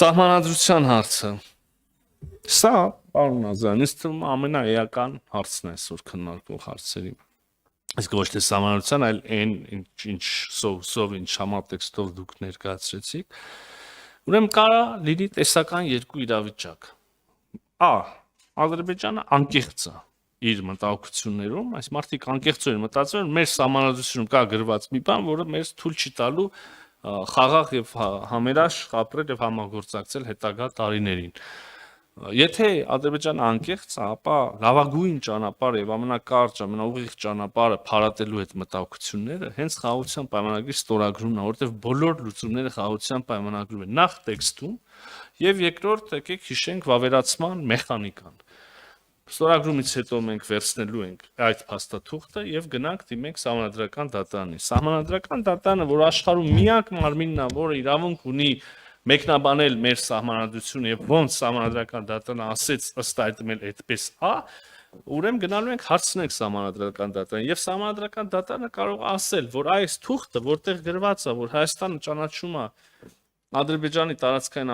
Սահմանադրության հարցը։ Սա, պարոն Ազարյան, ինձ թվում է ամենաէական հարցն է այսօր քննարկվող հարցերի։ Իսկ ոչ թե սահմանադրության, այլ այն ինչ համատեքստով դուք ներկայացրեցիք։ Ուրեմն կարա լինի տեսական երկու իրավիճակ։ Ադրբեջանը անկեղծ է իր մտահոգություններում, այս մարդիկ անկեղծ են մտածում, մեր սահմանադրությունում կա գրված մի բան, որը մեզ թույլ չի տալու խաղաղ եւ համերաշխ ապրել եւ համագործակցել հետագա տարիներին։ Եթե Ադրբեջանը անկեղծ է, ապա լավագույն ճանապարհը եւ ամենակարճ, ամենաուղիղ ճանապարհը փարատելու այդ մտահոգությունները հենց խաղաղության պայմանագրի ստորագրումն է, որովհետեւ բոլոր լուծումները խաղաղության պայմանագրում են նախ տեքստում եւ երկրորդ եկեք հիշենք վավերացման մեխանիկան։ Ստորագրումից հետո մենք վերցնելու ենք այդ փաստաթուղթը եւ գնանք դիմենք Սահմանադրական դատարանին։ Սահմանադրական դատարանը, որ աշխարհում միակ մարմինն է, որը իրավունք ունի մեկնաբանել մեր սահմանադրությունը եւ ոնց Սահմանադրական դատարանը ասեց ըստ այդմ էլ այդպես է, ուրեմն գնալու ենք հարցնենք Սահմանադրական դատարանին եւ Սահմանադրական դատարանը կարող է ասել, որ այս թուղթը, որտեղ գրված է, որ Հայաստանը ճանաչում է Ադրբեջանի տարածքային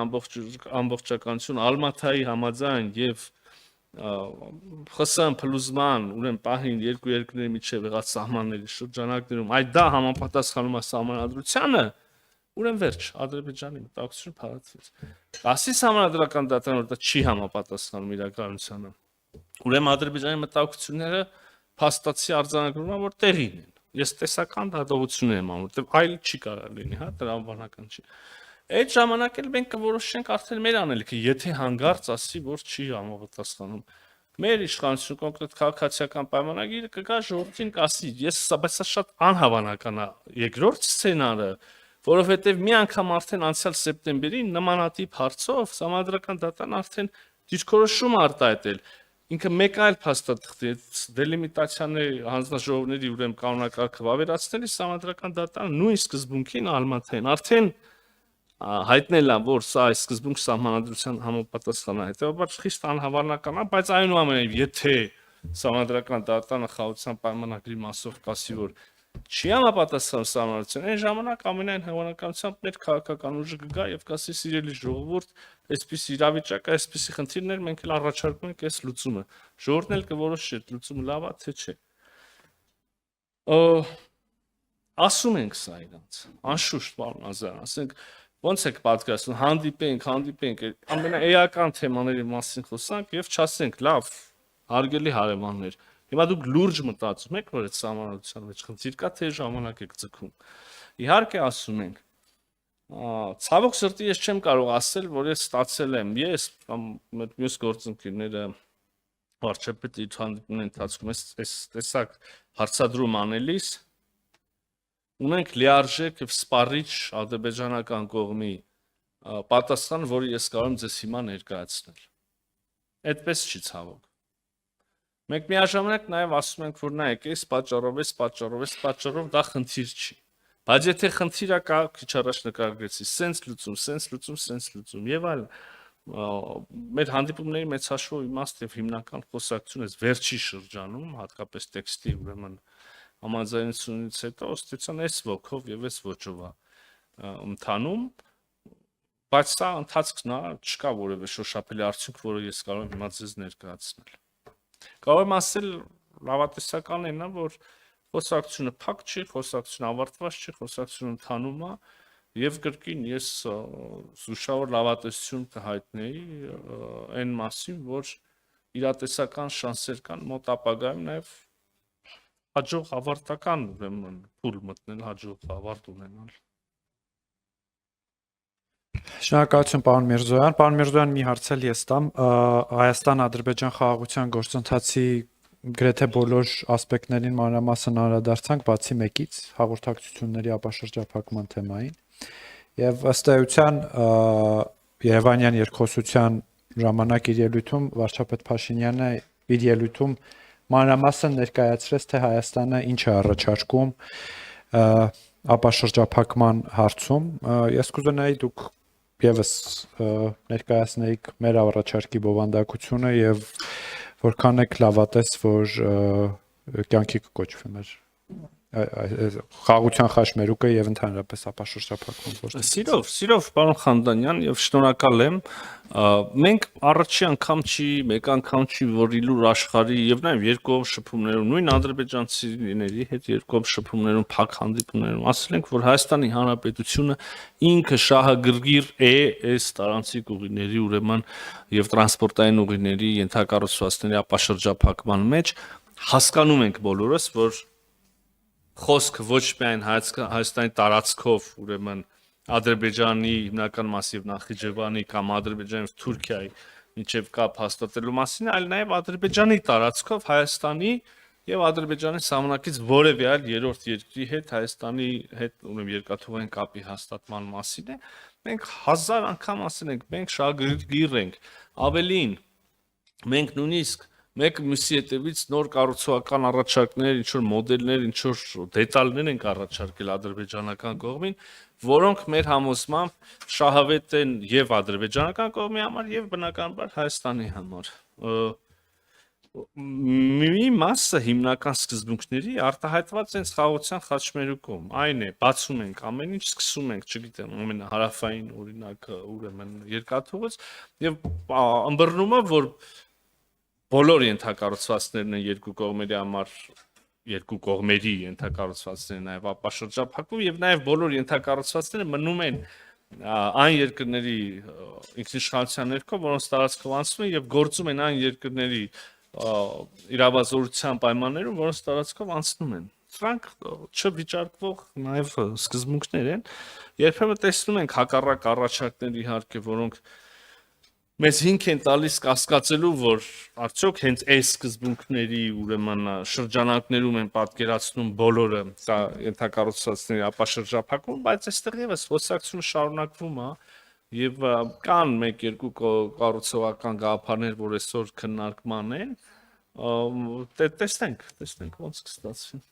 ամբողջականություն Ալմաթայի համաձայն եւ ԽՍՀՄ փլուզման, ուրեմն պահին երկու երկրների միջև եղած սահմանների շրջանակներում այդ դա համապատասխանում է սահմանադրությանը, ուրեմն վերջ, Ադրբեջանի մտահոգությունը փարատվեց։ Ասի Սահմանադրական դատարանը, որ դա չի համապատասխանում իրականությանը, ուրեմն Ադրբեջանի մտահոգությունները փաստացի արձանագրվում է, որ տեղին են։ Ես տեսական դատողություններ եմ անում, որտեղ այլ չի կարող լինի, տրամաբանական չի։ Այդ ժամանակ էլ մենք կորոշենք արդեն մեր անելիքը, եթե հանգարց ասի, որ չի համապատասխանում։ Մեր իշխանությունը կոնկրետ քաղաքացիական պայմանագիրը կգա ժողովրդին կասի, բայց սա շատ անհավանական է երկրորդ սցենարը, որովհետև մի անգամ արդեն անցյալ սեպտեմբերին նմանատիպ հարցով Սահմանադրական դատարանը արդեն դիրքորոշում արտահայտել։ Ինքը մեկ այլ փաստաթղթի դելիմիտացիաների հանձնաժողովների ուրեմն կանոնակարգը վավերացնելիս Սահմանադրական դատարանը նույն սկզբունքին Ալմաթային արդեն հայտնել է, որ սա այս սկզբունք սահմանադրության համապատասխան է, հետեւաբար խիստ անհավանական է, բայց այնուամենայնիվ, եթե Սահմանադրական դատարանը խաղաղության պայմանագրի մասով կասի, որ չի համապատասխանում սահմանադրության, այն ժամանակ ամենայն հավանականությամբ մեր քաղաքական ուժը կգա եւ կասի սիրելի ժողովուրդ, այսպիսի իրավիճակ, այսպիսի խնդիրներ մենք էլ առաջարկում ենք այս լուծումը։ Ժողովուրդն էլ կորոշի, լուծումը լավ է թե չէ։ Ասում ենք սա իրանց, անշուշտ, պարոն Ազարյան, ասենք ոնց եք պատկերացնում, հանդիպենք, ամենաէական թեմաների մասին խոսանք եւ չասենք, լավ, հարգելի հարևաններ, հիմա դուք լուրջ մտածում եք, որ այդ սահմանադրության մեջ խնդիր կա, թե ժամանակ եք ձգում։ Իհարկե ասում ենք, ցավոք սրտի ես չեմ կարող ասել, որ ես ստացել եմ, ես կամ մեր մյուս գործընկերները վարչապետի հանդիպումների ընթացքում այս տեսակ հարցադրում անելիս ունենք լիարժեք եւ սպառիչ ադրբեջանական կողմի պատասխան, որը ես կարող եմ ձեզ հիմա ներկայացնել։ Այդպես չի ցավոք։ Մենք միաժամանակ նաեւ ասում ենք, որ նայեք, այս պատճառով դա խնդիր չի։ Բայց եթե խնդիրը կա, քիչ առաջ նկարագրեցի, սենց լուծում եւ այլն, մեր հանդիպումների մեծ հաշվով իմաստ եւ հիմնական խոսակցությունը վերջի շրջանում, հատկապես տեքստի ուրեմն համաձայնությունից հետո ըստեյության այս ոգով եւ այս ոճով է ընթանում, բայց սա ընթացքն է, չկա որևէ շոշափելի արդյունք, որը ես կարող եմ հիմա ձեզ ներկայացնել։ Կարող եմ ասել լավատեսականն է, որ խոսակցությունը փակ չի, խոսակցությունը ավարտված չի, խոսակցությունը ընթանում է եւ կրկին ես զուշավոր լավատեսություն կհայտնեի այն մասին, որ իրատեսական շանսեր կան մոտ ապագայում նաեւ հաջող ավարտական ուրեմն փուլ մտնել, հաջող ավարտ ունենալ։ Շնորհակալություն պարոն Միրզոյան։ Պարոն Միրզոյան, մի հարց էլ ես տամ, Հայաստան-Ադրբեջան խաղաղության գործընթացի գրեթե բոլոր ասպեկտներին մանրամասն անդրադարձանք, բացի մեկից, հաղորդակցությունների ապաշրջափակման թեմային։ Եվ ըստ էության Երևանյան երկխոսության ժամանակ իր ելույթում վարչապետ Փաշինյանը իր ելույթում մանրամասն ներկայացրեց, թե Հայաստանը ինչ է առաջարկում ապաշրջափակման հարցում։ Ես կուզենայի դուք եւս ներկայացնեիք մեր առաջարկի բովանդակությունը եւ որքան եք լավատես, որ կյանքի կկոչվի մեր խաղաղության խաշմերուկը եւ ընդհանրապես ապաշրջափակման գործընթացը։ Սիրով, պարոն Խանդանյան, եւ շնորհակալ եմ։ Մենք առաջի անգամ չի, մեկ անգամ չի, որ իլուր աշխարհի եւ նաեւ երկու շփումներում, նույն ադրբեջանցիների հետ երկու շփումներում, փակ հանդիպումներում ասել ենք, որ Հայաստանի Հանրապետությունը ինքը շահագրգիռ է այս տարանցիկ ուղիների, ուրեմն եւ տրանսպորտային ուղիների ենթակառուցվածքների ապաշրջափակման մեջ հասկանում ենք բոլորս, որ խոսքը ոչ միայն Հայաստանի տարածքով, ուրեմն Ադրբեջանի հիմնական մասիվ Նախիջևանի կամ Ադրբեջանից Թուրքիայի միջև կապ հաստատելու մասին, այլ նաև Ադրբեջանի տարածքով Հայաստանի եւ Ադրբեջանի սահմանակից որևէ այլ երրորդ երկրի հետ Հայաստանի հետ ուրեմն երկաթուղային կապի հաստատման մասին է։ Մենք 1000 անգամ ասել ենք, մենք շահագրգիռ ենք, ավելին, մենք նույնիսկ մեկ մյուսի հետևից նոր կառուցողական առաջարկներ, ինչ որ մոդելներ, ինչ որ դետալներ ենք առաջարկել ադրբեջանական կողմին, որոնք մեր համոզմամբ շահավետ են եւ ադրբեջանական կողմի համար եւ բնականաբար Հայաստանի համար։ Մի մասը հիմնական սկզբունքների արտահայտված են խաղաղության խաչմերուկում։ Այն է, բացում ենք ամեն ինչ, սկսում ենք, չգիտեմ, ամենահարավային օրինակ, ուրեմն երկաթուղից եւ ըմբռնումը, որ բոլոր ենթակառուցվածքներն են երկու կողմերի համար, երկու կողմերի ենթակառուցվածքները նաև ապաշրջափակում եւ նաև բոլոր ենթակառուցվածքները մնում են այն երկրների ինքնիշխանության ներքո, որոնց տարածքով անցնում են եւ գործում են այն երկրների իրավազորության պայմաններում, որոնց տարածքով անցնում են։ Սրանք չվիճարկվող նաև սկզբունքներ են։ Երբեմն տեսնում ենք հակառակ առաջարկներ իհարկե, որոնք մեզ հիմք են տալիս կասկածելու, որ արդյոք հենց այս սկզբունքների ուրեմն շրջանակներում են պատկերացնում բոլորը սա ենթակառուցվածքների ապաշրջափակում, բայց այստեղ եւս խոսակցությունը շարունակվում է եւ կան 1-2 կառուցողական գաղափարներ, որ այսօր քննարկման են, տեսնենք ոնց կստացվի։